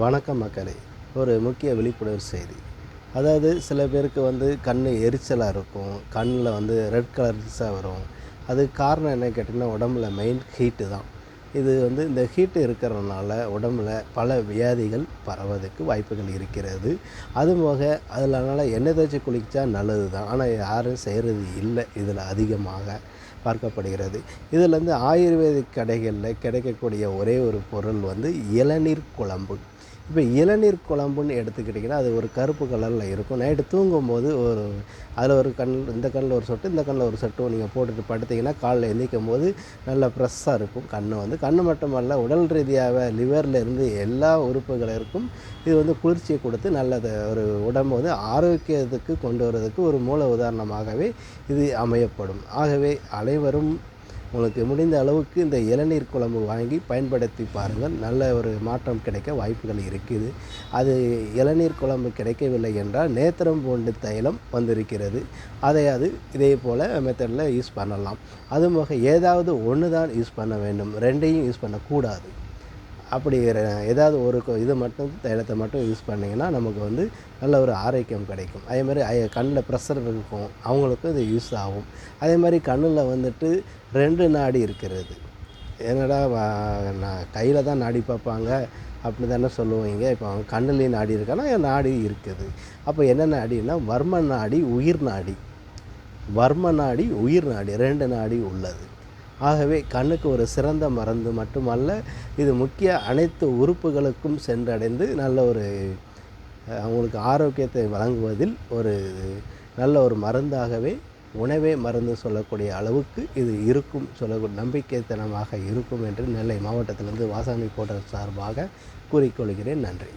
வணக்கம் மக்களே. ஒரு முக்கிய விழிப்புணர்வு செய்தி. அதாவது சில பேருக்கு கண் எரிச்சலாக இருக்கும். கண்ணில் ரெட் கலர்ஸாக வரும். அதுக்கு காரணம் என்னன்னு கேட்டிங்கன்னா, உடம்புல மெயின் ஹீட்டு தான். இது இந்த ஹீட்டு இருக்கிறதுனால உடம்புல பல வியாதிகள் பரவதுக்கு வாய்ப்புகள் இருக்கிறது. அதுபோக அதனால எண்ணெய் தேய்ச்சி குளிச்சா நல்லது தான். ஆனால் யாரும் செய்கிறது இல்லை இதில் அதிகமாக பார்க்கப்படுகிறது. இதில் ஆயுர்வேதிக் கடைகளில் கிடைக்கக்கூடிய ஒரே ஒரு பொருள் இளநீர் குழம்பு. இப்போ இளநீர் குழம்புன்னு எடுத்துக்கிட்டிங்கன்னா, அது ஒரு கருப்பு கலரில் இருக்கும். நைட்டு தூங்கும்போது அதில் ஒரு இந்த கண்ணில் ஒரு சொட்டு, இந்த கண்ணில் ஒரு சொட்டு நீங்கள் போட்டுட்டு படுத்திங்கன்னா, காலைல எந்திரிக்கும்போது நல்லா ஃப்ரெஷ்ஷாக இருக்கும் கண் மட்டுமல்ல, உடல் ரீதியாக லிவரில் இருந்து எல்லா உறுப்புகளிற்கும் இது குளிர்ச்சியை கொடுத்து நல்லது ஒரு உடம்பு ஆரோக்கியத்துக்கு கொண்டு வரதுக்கு ஒரு மூல உதாரணமாகவே இது அமையப்படும். ஆகவே அனைவரும் உங்களுக்கு முடிந்த அளவுக்கு இந்த இளநீர் குழம்பு வாங்கி பயன்படுத்தி பாருங்கள். நல்ல ஒரு மாற்றம் கிடைக்க வாய்ப்புகள் இருக்குது. அது இளநீர் குழம்பு கிடைக்கவில்லை என்றால் நேத்திரம்பூண்டு தைலம் வந்திருக்கிறது. அது இதே போல் மெத்தடில் யூஸ் பண்ணலாம். அதுபோக ஏதாவது ஒன்று தான் யூஸ் பண்ண வேண்டும், ரெண்டையும் யூஸ் பண்ணக்கூடாது. அப்படி ஏதாவது ஒரு இது மட்டும் தைலத்தை மட்டும் யூஸ் பண்ணிங்கன்னா நமக்கு நல்ல ஒரு ஆரோக்கியம் கிடைக்கும். அதே மாதிரி கண்ணில் ப்ரெஷர் இருக்கும், அவங்களுக்கும் இது யூஸ் ஆகும். அதே மாதிரி கண்ணில் 2 நாடி இருக்கிறது. என்னடா நான் கையில் தான் நாடி பார்ப்பாங்க அப்படி தானே சொல்லுவீங்க. இப்போ கண்ணுலேயும் நாடி இருக்கான்னா நாடி இருக்குது. அப்போ என்ன நாடின்னா வர்ம நாடி, உயிர் நாடி. வர்ம நாடி, உயிர் நாடி 2 நாடி உள்ளது. ஆகவே கண்ணுக்கு ஒரு சிறந்த மருந்து மட்டுமல்ல, இது முக்கிய அனைத்து உறுப்புகளுக்கும் சென்றடைந்து நல்ல ஒரு அவங்களுக்கு ஆரோக்கியத்தை வழங்குவதில் ஒரு நல்ல ஒரு மருந்தாகவே, உணவே மருந்து சொல்லக்கூடிய அளவுக்கு இது இருக்கும், சொல்லக்கூடிய நம்பிக்கைத்தனமாக இருக்கும் என்று நெல்லை மாவட்டத்திலிருந்து வாசாமி போட்டர் சார்பாக கூறிக்கொள்கிறேன். நன்றி.